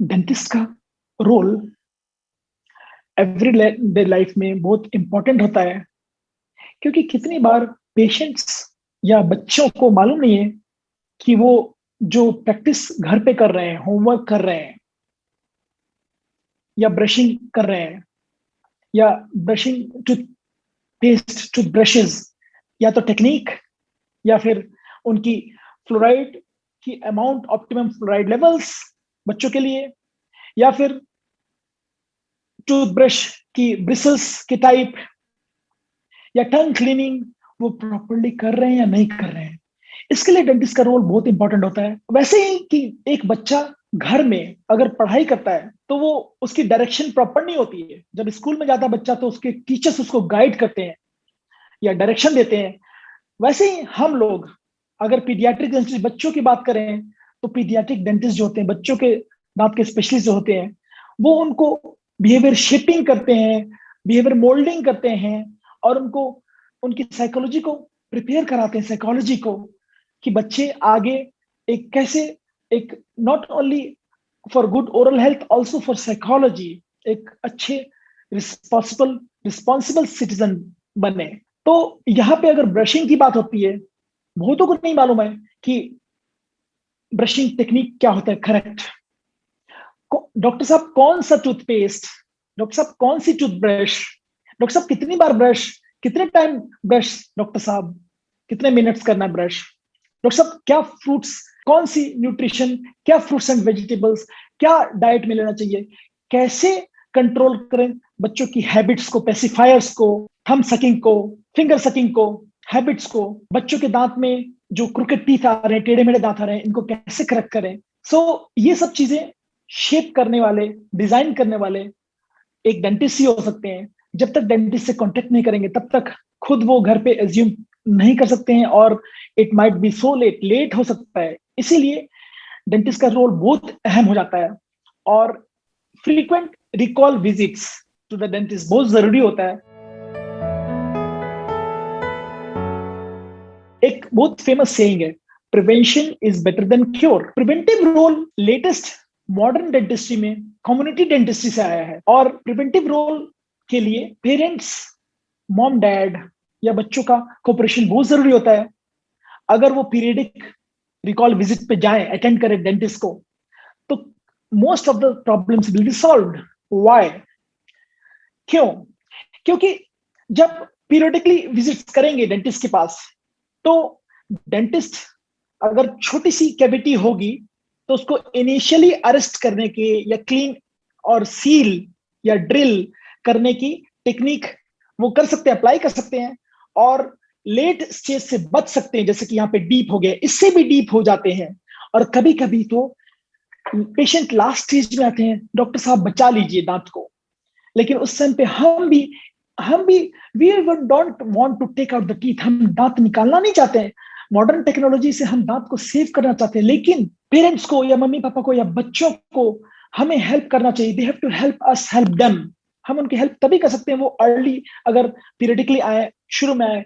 Dentist का role every day life में बहुत इंपॉर्टेंट होता है, क्योंकि कितनी बार पेशेंट्स या बच्चों को मालूम नहीं है कि वो जो प्रैक्टिस घर पे कर रहे हैं, होमवर्क कर रहे हैं या ब्रशिंग कर रहे हैं या brushing tooth paste, tooth brushes, या तो टेक्निक या फिर उनकी फ्लोराइड की अमाउंट, ऑप्टिमम फ्लोराइड लेवल्स बच्चों के लिए, या फिर टूथब्रश की ब्रिसल्स के टाइप या टंग क्लीनिंग वो प्रॉपरली कर रहे हैं या नहीं कर रहे हैं। इसके लिए डेंटिस्ट का रोल बहुत इंपॉर्टेंट होता है। वैसे ही कि एक बच्चा घर में अगर पढ़ाई करता है तो वो उसकी डायरेक्शन प्रॉपर नहीं होती है। जब स्कूल में जाता है बच्चा तो उसके टीचर्स उसको गाइड करते हैं या डायरेक्शन देते हैं। वैसे ही हम लोग अगर पीडियाट्रिक डेंटिस्ट बच्चों की बात करें तो पीडियाट्रिक डेंटिस्ट जो होते हैं, बच्चों के दांत के स्पेशलिस्ट जो होते हैं, वो उनको बिहेवियर शेपिंग करते हैं, बिहेवियर मोल्डिंग करते हैं और उनको उनकी साइकोलॉजी को प्रिपेयर कराते हैं, साइकोलॉजी को, कि बच्चे आगे एक कैसे, एक not only for good oral health, also for psychology, एक अच्छे रिस्पॉन्सिबल सिटीजन बने। तो यहाँ पे अगर ब्रशिंग की बात होती है, बहुतों को नहीं मालूम है कि ब्रशिंग टेक्निक क्या होता है करेक्ट। डॉक्टर साहब कौन सा टूथपेस्ट, डॉक्टर साहब कौन सी टूथब्रश, डॉक्टर साहब कितनी बार ब्रश, कितने टाइम ब्रश, डॉक्टर साहब कितने मिनट्स करना है ब्रश, डॉक्टर साहब क्या फ्रूट्स, कौन सी न्यूट्रिशन, क्या फ्रूट्स एंड वेजिटेबल्स, क्या डाइट में लेना चाहिए, कैसे कंट्रोल करें बच्चों की हैबिट्स को, पेसिफायर्स को, थंब सकिंग को, फिंगर सकिंग को, हैबिट्स को, बच्चों के दांत में जो क्रिकेट टीथ आ रहे हैं, टेढ़े मेढ़े दांत आ रहे हैं, इनको कैसे करेक्ट करें। सो ये सब चीजें शेप करने वाले, डिजाइन करने वाले एक डेंटिस्ट ही हो सकते हैं। जब तक डेंटिस्ट से कांटेक्ट नहीं करेंगे तब तक खुद वो घर पे एज्यूम नहीं कर सकते हैं और it might be so let हो सकता है। इसीलिए डेंटिस्ट का रोल बहुत अहम हो जाता है और frequent recall visits to the dentist बहुत जरूरी होता है। एक बहुत फेमस सेइंग है, prevention is better than cure. Preventive role latest modern dentistry में कम्युनिटी डेंटिस्ट्री से आया है और प्रिवेंटिव रोल के लिए पेरेंट्स, मॉम डैड या बच्चों का कोऑपरेशन बहुत जरूरी होता है। अगर वो पीरियडिक रिकॉल विजिट पे जाएं, अटेंड करें डेंटिस्ट को, तो most of the problems will be solved. Why? क्यों? क्योंकि जब पीरियडिकली विजिट्स करेंगे डेंटिस्ट के पास तो डेंटिस्ट अगर छोटी सी कैविटी होगी तो उसको इनिशियली अरेस्ट करने के या क्लीन और सील या ड्रिल करने की टेक्निक वो कर सकते हैं, अप्लाई कर सकते हैं और लेट स्टेज से बच सकते हैं। जैसे कि यहाँ पे डीप हो गए, इससे भी डीप हो जाते हैं और कभी कभी तो पेशेंट लास्ट स्टेज में आते हैं, डॉक्टर साहब बचा लीजिए दांत को, लेकिन उस समय पे हम भी we don't want to take out the teeth, हम दांत निकालना नहीं चाहते हैं। मॉडर्न टेक्नोलॉजी से हम दांत को सेव करना चाहते हैं, लेकिन पेरेंट्स को या मम्मी पापा को या बच्चों को हमें हेल्प करना चाहिए। They have to help us help them. हम उनकी हेल्प तभी कर सकते हैं वो अर्ली, अगर पीरियडिकली आए, शुरू में आए।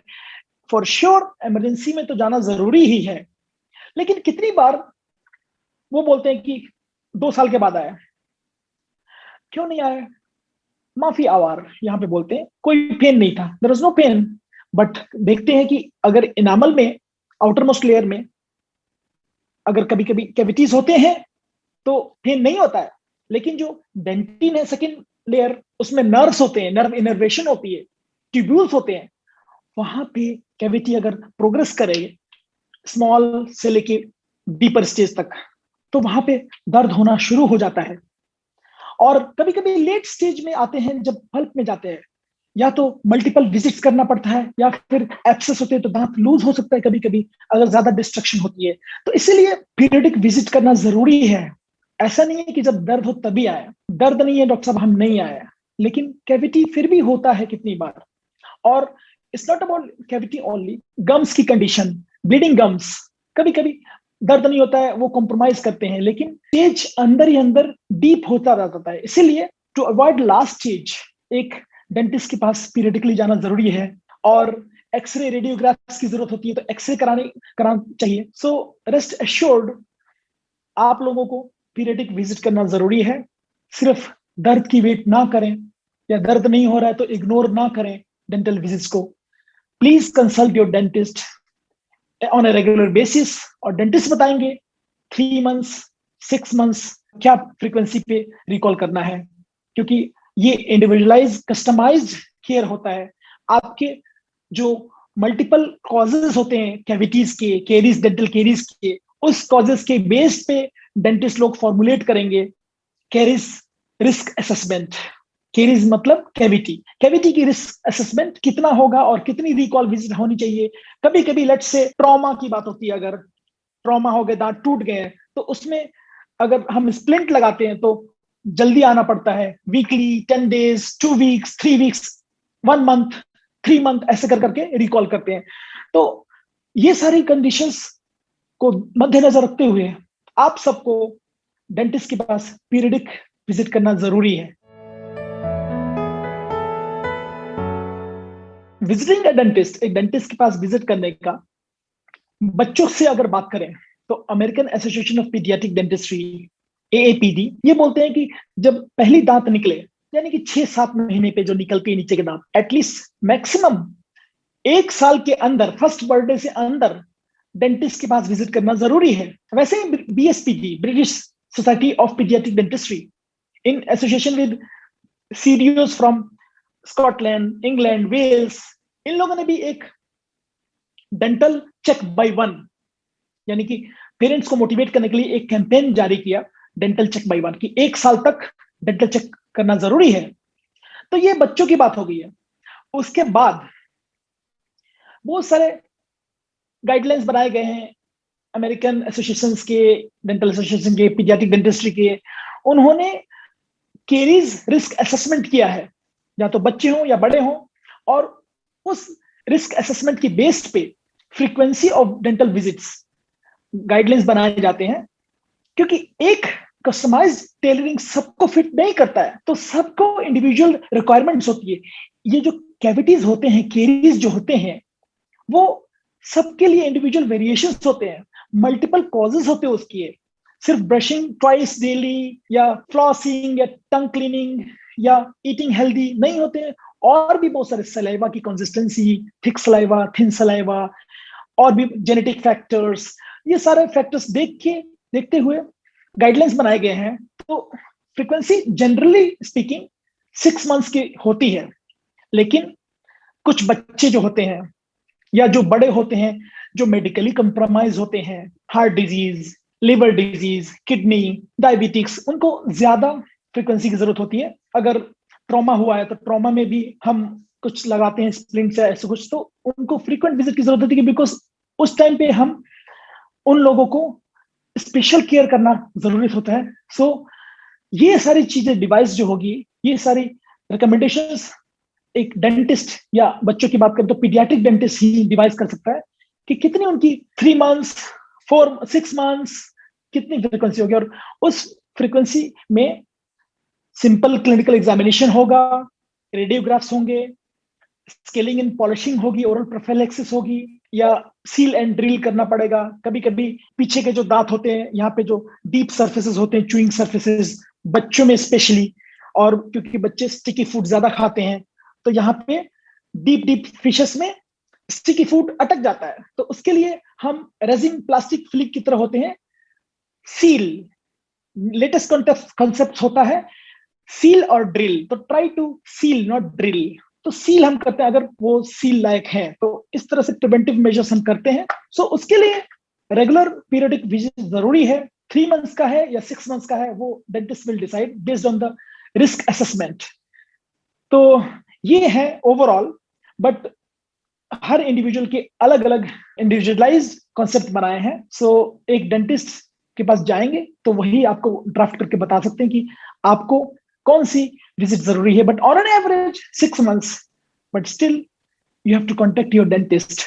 फॉर श्योर इमरजेंसी में तो जाना जरूरी ही है, लेकिन कितनी बार वो बोलते हैं कि 2 साल के बाद आया, क्यों नहीं आया, माफी आवार यहाँ पे बोलते हैं, कोई पेन नहीं था, there was no pain. But देखते हैं कि अगर इनामल में, आउटर मोस्ट लेयर में अगर कभी कभी कैविटीज होते हैं तो पेन नहीं होता है, लेकिन जो डेंटिन है सेकंड लेयर, उसमें नर्व्स होते हैं, नर्व इनर्वेशन होती है, ट्यूब्यूल्स होते हैं, वहां पे कैविटी अगर प्रोग्रेस करे स्मॉल से लेके डीपर स्टेज तक, तो वहां पे दर्द होना शुरू हो जाता है। और कभी कभी लेट स्टेज में आते हैं, जब पल्प में जाते हैं, या तो मल्टीपल विजिट्स करना पड़ता है या फिर एब्सेस होते हैं तो दांत लूज हो सकता है कभी कभी अगर ज्यादा डिस्ट्रक्शन होती है। तो इसीलिए पीरियडिक विजिट करना जरूरी है। ऐसा नहीं है कि जब दर्द हो तभी आए, दर्द नहीं है डॉक्टर साहब हम नहीं आए, लेकिन कैविटी फिर भी होता है कितनी बार। और it's not about cavity only, gums की कंडीशन, ब्लीडिंग गम्स, कभी कभी दर्द नहीं होता है, वो कॉम्प्रोमाइज करते हैं, लेकिन स्टेज अंदर ही अंदर डीप होता रहता है। इसीलिए टू अवॉइड लास्ट स्टेज एक डेंटिस्ट के पास पीरियडिकली जाना जरूरी है। और एक्सरे, रेडियोग्राफ्स की जरूरत होती है तो एक्सरे कराना चाहिए। सो रेस्ट एश्योर्ड, आप लोगों को पीरियडिक विजिट करना जरूरी है। सिर्फ दर्द की वेट ना करें, या दर्द नहीं हो रहा है तो इग्नोर ना करें डेंटल विजिट्स को। Please consult your dentist on a regular basis, और डेंटिस्ट बताएंगे 3 मंथ्स 6 मंथ्स क्या फ्रीक्वेंसी पे रिकॉल करना है, क्योंकि ये इंडिविजुअलाइज कस्टमाइज्ड केयर होता है। आपके जो मल्टीपल कॉजेज होते हैं कैविटीज के, केरीज, डेंटल केरीज के, उस कॉजेज के बेस पे डेंटिस्ट लोग फॉर्मुलेट करेंगे केरीज रिस्क असेसमेंट। केरीज मतलब कैविटी, कैविटी की रिस्क असेसमेंट कितना होगा और कितनी रिकॉल विजिट होनी चाहिए। कभी कभी लेट से ट्रॉमा की बात होती है, अगर ट्रॉमा हो गए, दांत टूट गए, तो उसमें अगर हम स्प्लिंट लगाते हैं तो जल्दी आना पड़ता है, weekly, 10 days, 2 weeks, 3 weeks, 1 month, 3 month, ऐसे कर करके रिकॉल करते हैं। तो ये सारी कंडीशंस को मद्देनजर रखते हुए आप सबको डेंटिस्ट के पास पीरियडिक विजिट करना जरूरी है। विजिटिंग अ डेंटिस्ट, एक डेंटिस्ट के पास विजिट करने का, बच्चों से अगर बात करें तो American association of pediatric dentistry, AAPD, ये बोलते हैं कि जब पहली दांत निकले, यानी कि 6-7 महीने पे जो निकलते हैं नीचे के दांत, एटलीस्ट मैक्सिमम 1 साल के अंदर, फर्स्ट बर्थडे से अंदर डेंटिस्ट के पास विजिट करना जरूरी है। वैसे ही BSPD, British society of pediatric dentistry, in association with CDOs from Scotland, England, Wales, इन लोगों ने भी एक डेंटल चेक बाय 1, यानी कि पेरेंट्स को मोटिवेट करने के लिए एक कैंपेन जारी किया, डेंटल चेक बाय 1, कि 1 साल तक डेंटल चेक करना जरूरी है। तो ये बच्चों की बात हो गई है। उसके बाद बहुत सारे गाइडलाइंस बनाए गए हैं अमेरिकन एसोसिएशंस के, डेंटल एसोसिएशन के, पीडियाट्रिक डेंटिस्ट्री के। उन्होंने केरीज रिस्क असेसमेंट किया है, या तो बच्चे हों या बड़े हों, और उस रिस्क असेसमेंट की बेस पे frequency of dental visits guidelines बनाए जाते हैं, क्योंकि एक कस्टमाइज्ड टेलरिंग सबको फिट नहीं करता है, तो सबको इंडिविजुअल रिक्वायरमेंट्स होती है। ये जो कैविटीज होते हैं, केरीज जो होते हैं, वो सबके लिए इंडिविजुअल वेरिएशंस होते हैं, मल्टीपल कॉजेज होते हैं उसकी। सिर्फ ब्रशिंग ट्वाइस डेली या फ्लॉसिंग या टंग क्लीनिंग या ईटिंग हेल्दी नहीं होते हैं, और भी बहुत सारे, सलाइवा की consistency, thick saliva, thin saliva, और भी जेनेटिक फैक्टर्स, ये सारे फैक्टर्स देखते हुए गाइडलाइंस बनाए गए हैं। तो फ्रीक्वेंसी जनरली स्पीकिंग 6 मंथ्स की होती है, लेकिन कुछ बच्चे जो होते हैं या जो बड़े होते हैं, जो मेडिकली कंप्रोमाइज होते हैं, heart disease, liver disease, kidney, diabetics, उनको ज्यादा फ्रीक्वेंसी की जरूरत होती है। अगर ट्रॉमा हुआ है तो ट्रॉमा में भी हम कुछ लगाते हैं, स्प्लिंट्स या ऐसे कुछ, तो उनको फ्रीक्वेंट विजिट की जरूरत होती है, बिकॉज उस टाइम पे हम उन लोगों को स्पेशल केयर करना जरूरी होता है। सो ये सारी चीजें, डिवाइस जो होगी, ये सारी रिकमेंडेशंस एक डेंटिस्ट, या बच्चों की बात करें तो पीडियाट्रिक डेंटिस्ट ही डिवाइस कर सकता है कि कितनी उनकी 3 मंथ्स, 6 मंथ्स कितनी फ्रीक्वेंसी होगी। और उस फ्रीक्वेंसी में सिंपल क्लिनिकल एग्जामिनेशन होगा, रेडियोग्राफ्स होंगे, स्केलिंग एंड पॉलिशिंग होगी, ओरल प्रोफिलैक्सिस होगी, या सील एंड ड्रिल करना पड़ेगा। कभी कभी पीछे के जो दांत होते हैं, यहाँ पे जो डीप सर्फेसेस होते हैं, च्यूइंग सर्फेसेस, बच्चों में स्पेशली, और क्योंकि बच्चे स्टिकी फूड ज्यादा खाते हैं, तो यहाँ पे डीप फिशेस में स्टिकी फूड अटक जाता है, तो उसके लिए हम रेजिन प्लास्टिक फ्लिक की तरह होते हैं, सील, लेटेस्ट कॉन्सेप्ट होता है सील और ड्रिल। तो try to seal not drill. तो सील हम करते हैं अगर वो सील लायक है, तो इस तरह से प्रिवेंटिव मेजर्स हम करते हैं। सो उसके लिए रेगुलर पीरियडिक विजिट जरूरी है। 3 मंथ्स का है या 6 मंथ्स का है, वो dentist will decide based on the risk assessment. तो ये है ओवरऑल, बट हर इंडिविजुअल के अलग अलग इंडिविजुअलाइज्ड कॉन्सेप्ट बनाए हैं। सो एक डेंटिस्ट के पास जाएंगे तो वही आपको ड्राफ्ट करके बता सकते हैं कि आपको कौन सी विजिट जरूरी है, but on an average 6 months, but still you have to contact your dentist.